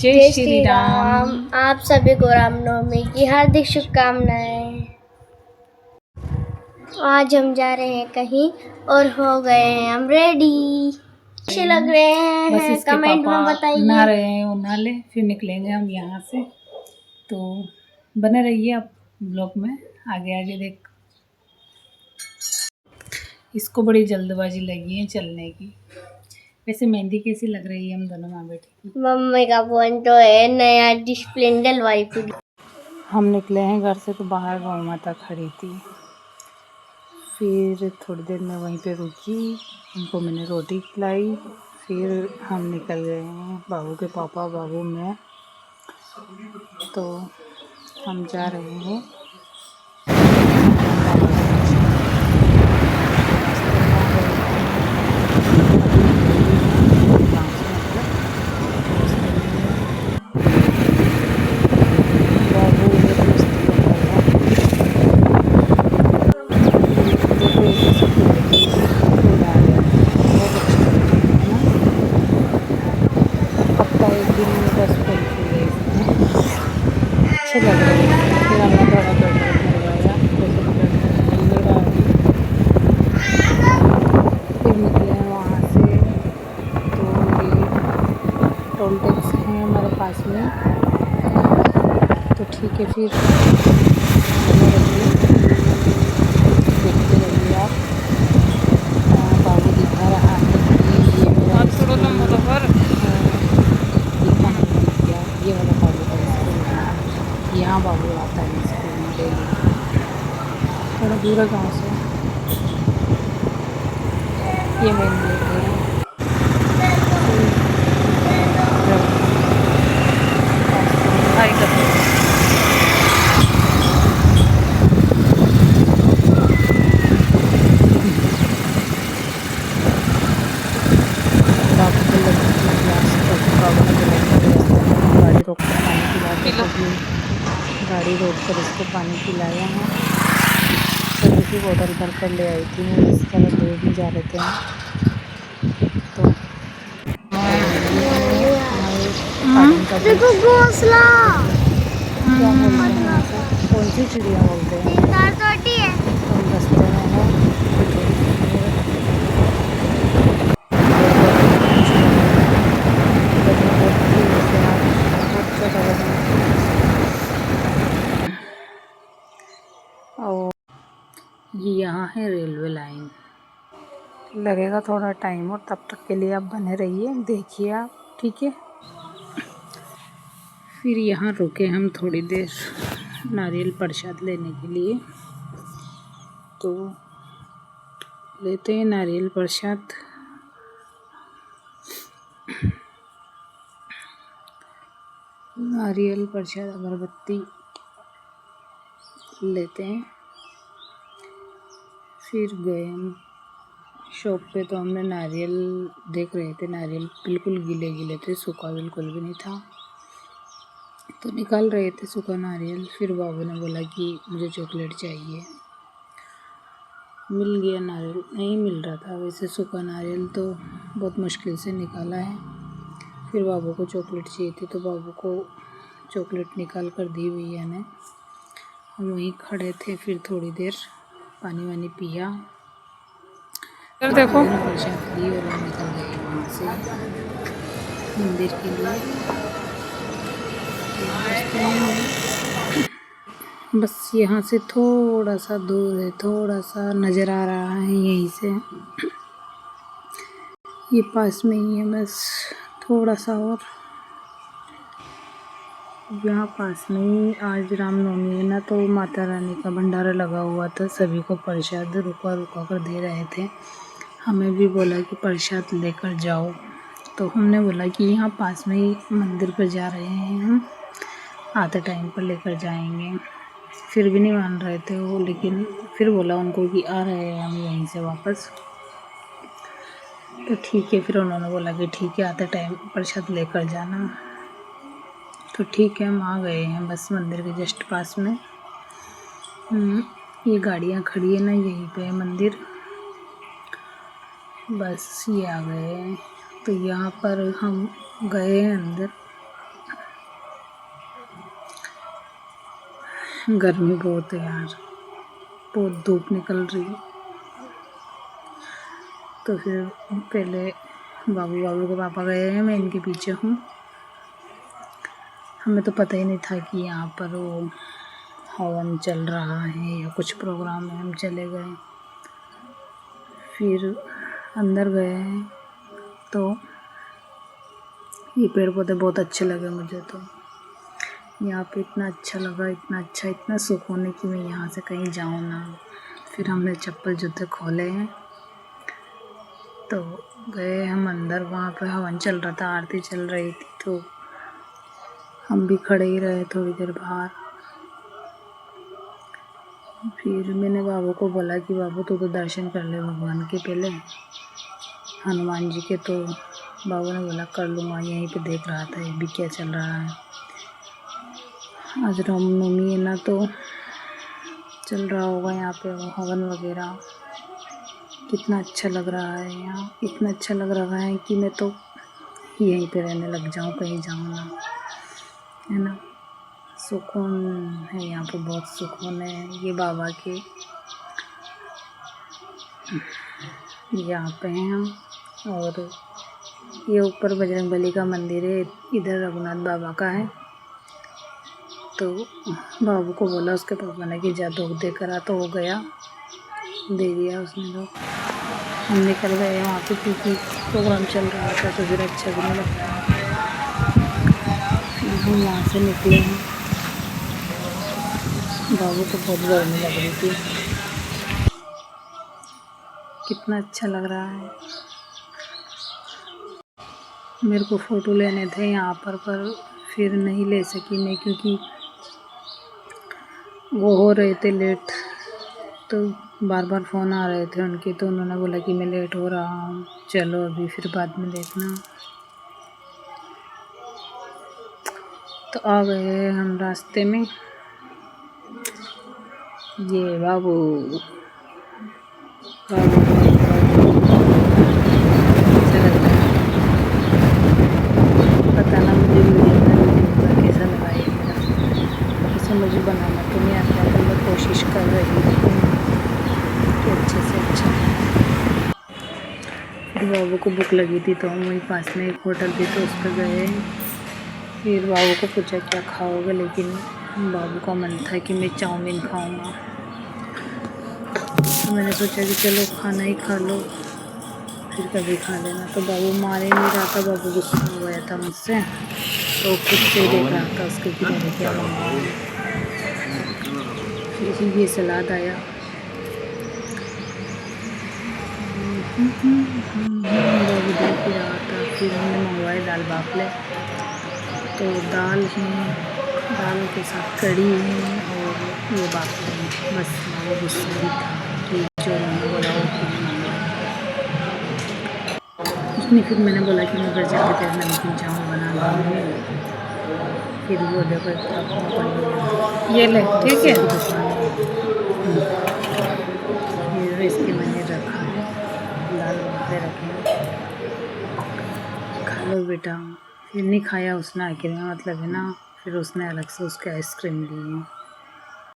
जय श्री राम। आप सभी को रामनवमी की हार्दिक शुभकामनाएं। आज हम जा रहे हैं कहीं और हो गए हैं हम रेडी। अच्छे लग रहे हैं, बस इसके कमेंट में बताइए। नहा रहे हैं और नहा ले फिर निकलेंगे हम यहाँ से। तो बने रहिए आप ब्लॉग में, आगे आगे देख। इसको बड़ी जल्दबाजी लगी है चलने की। वैसे मेहंदी कैसी लग रही है हम दोनों माँ बेटी की? मम्मी का फोन तो है नया स्प्लेंडर वाइप। हम निकले हैं घर से तो बाहर गौ माता खड़ी थी। फिर थोड़ी देर में वहीं पे रुकी, उनको मैंने रोटी खिलाई। फिर हम निकल गए हैं, बाबू के पापा, बाबू, मैं। तो हम जा रहे हैं अच्छे लग रहे हैं। फिर हमने थोड़ा पेट्रोल भरवाया, फिर निकले हैं वहाँ से। तो ये टोल टैक्स है हमारे पास में, तो ठीक है। फिर देखते रहिए आप। बाबू दिखा रहा है कि ये मेरा स्कूल है, दिखा नहीं दिख गया, ये वाला बाबू का स्कूल है। यहाँ बाबू आता है स्कूल में डेली, थोड़ा दूर है गाँव से। ये मेन गेट है। गाड़ी रोक कर इसको पानी पिलाया है। छोटी सी बोतल भर कर ले आई थी मैं, इस तरह ले भी जा रहे थे तो देखो घोंसला। क्या बोलते हैं, कौन सी चिड़िया बोलते हैं? हम रास्ते में हैं। और ये यहाँ है रेलवे लाइन। लगेगा थोड़ा टाइम और तब तक के लिए आप बने रहिए, देखिए आप, ठीक है। फिर यहाँ रुके हम थोड़ी देर नारियल प्रसाद लेने के लिए। तो लेते हैं नारियल प्रसाद। नारियल प्रसाद अगरबत्ती लेते हैं। फिर गए हम शॉप पे, तो हमने नारियल देख रहे थे। नारियल बिल्कुल गीले गीले थे, सूखा बिल्कुल भी नहीं था। तो निकाल रहे थे सूखा नारियल। फिर बाबू ने बोला कि मुझे चॉकलेट चाहिए। मिल गया नारियल, नहीं मिल रहा था वैसे सूखा नारियल, तो बहुत मुश्किल से निकाला है। फिर बाबू को चॉकलेट चाहिए थी, तो बाबू को चॉकलेट निकाल कर दी भैया ने। हम वहीं खड़े थे, फिर थोड़ी देर पानी वानी पिया। फिर देखो प्रसाद ली और हम निकल गए वहाँ से मंदिर के लिए। बस यहाँ से थोड़ा सा दूर है, थोड़ा सा नज़र आ रहा है यहीं से। ये पास में ही है, बस थोड़ा सा और। यहाँ पास में ही आज रामनवमी है ना, तो माता रानी का भंडारा लगा हुआ था। सभी को प्रसाद रुका रुका कर दे रहे थे। हमें भी बोला कि प्रसाद लेकर जाओ, तो हमने बोला कि यहाँ पास में ही मंदिर पर जा रहे हैं हम, आते टाइम पर लेकर जाएंगे। फिर भी नहीं मान रहे थे वो, लेकिन फिर बोला उनको कि आ रहे हैं हम यहीं से वापस। तो ठीक है, फिर उन्होंने बोला कि ठीक है आते टाइम प्रसाद लेकर जाना। तो ठीक है, हम आ गए हैं बस मंदिर के जस्ट पास में। ये गाड़ियाँ खड़ी है ना, यहीं पे है मंदिर। बस ये आ गए हैं। तो यहाँ पर हम गए हैं अंदर। गर्मी बहुत है यार, बहुत धूप निकल रही है। तो फिर पहले बाबू के पापा गए हैं, मैं इनके पीछे हूँ। हमें तो पता ही नहीं था कि यहाँ पर वो हवन चल रहा है या कुछ प्रोग्राम है। हम चले गए, फिर अंदर गए हैं तो ये पेड़ पौधे बहुत अच्छे लगे मुझे। तो यहाँ पे इतना अच्छा लगा, इतना अच्छा, इतना सुकून है कि मैं यहाँ से कहीं जाऊँ ना। फिर हमने चप्पल जूते खोले हैं तो गए हम अंदर। वहाँ पे हवन चल रहा था, आरती चल रही थी, तो हम भी खड़े ही रहे थोड़ी देर बाहर। फिर मैंने बाबू को बोला कि बाबू तू तो दर्शन कर ले भगवान के पहले, हनुमान जी के। तो बाबू ने बोला कर लूँगा, यहीं पे देख रहा था ये भी क्या चल रहा है। आज रामनवमी है ना, तो चल रहा होगा यहाँ पे हवन वगैरह। कितना अच्छा लग रहा है यहाँ, इतना अच्छा लग रहा है कि मैं तो यहीं पे रहने लग जाऊँ, कहीं जाऊँ ना, है ना। सुकून है यहाँ पे, बहुत सुकून है। ये बाबा के यहाँ पे हैं हम। और ये ऊपर बजरंगबली का मंदिर है, इधर रघुनाथ बाबा का है। तो बाबू को बोला उसके पापा ने कि जा दूध दे कर आ, तो वो गया, दे दिया उसने। तो हम निकल गए वहाँ पे क्योंकि प्रोग्राम चल रहा था, तो फिर अच्छा भी नहीं लगता। फिर हम वहाँ से निकले हैं। बाबू को बहुत गर्मी लग रही थी। कितना अच्छा लग रहा है। मेरे को फ़ोटो लेने थे यहाँ पर फिर नहीं ले सकी मैं, क्योंकि वो हो रहे थे लेट। तो बार बार फ़ोन आ रहे थे उनके, तो उन्होंने बोला कि मैं लेट हो रहा हूँ, चलो अभी फिर बाद में देखना। तो आ गए हम रास्ते में। ये बाबू बाबू अच्छा लग रहा है। पता ना मुझे वीडियो कैसा लगा ये मेरा। वैसे मुझे बनाना तो नहीं आता, तो मैं कोशिश कर रही हूँ कि अच्छे से अच्छा। फिर बाबू को भूख लगी थी, तो हम वहीं पास में एक होटल थी, तो उस पर गए। फिर बाबू को पूछा क्या खाओगे, लेकिन बाबू का मन था कि मैं चाउमीन खाऊंगा। तो मैंने सोचा कि चलो खाना ही खा लो, फिर कभी खा लेना। तो बाबू मान ही नहीं रहा था, बाबू गुस्सा हो गया था मुझसे। तो खुद से देख रहा था उसके कि मैंने क्या मंगाया। फिर ये सलाद आया, बाबू देख ही रहा था। फिर हमने मंगवाए दाल बाफले। तो दाल है, दाल के साथ कड़ी है और ये बाफले हैं। बस बाबू गुस्सा ही था कि जो मैंने बोला वो क्यों नहीं मंगवाया। उसने फिर मैंने बोला कि मैं घर जाके तेरे नमकीन चावल बना दूँगी। फिर वो देखो एक तरफ ये ले, ठीक है। फिर इसके मैंने रखा है, दाल बाफले रखे हैं, खा लो बेटा। फिर नहीं खाया उसने आखिर में, मतलब है ना। फिर उसने अलग से उसके आइसक्रीम दी है।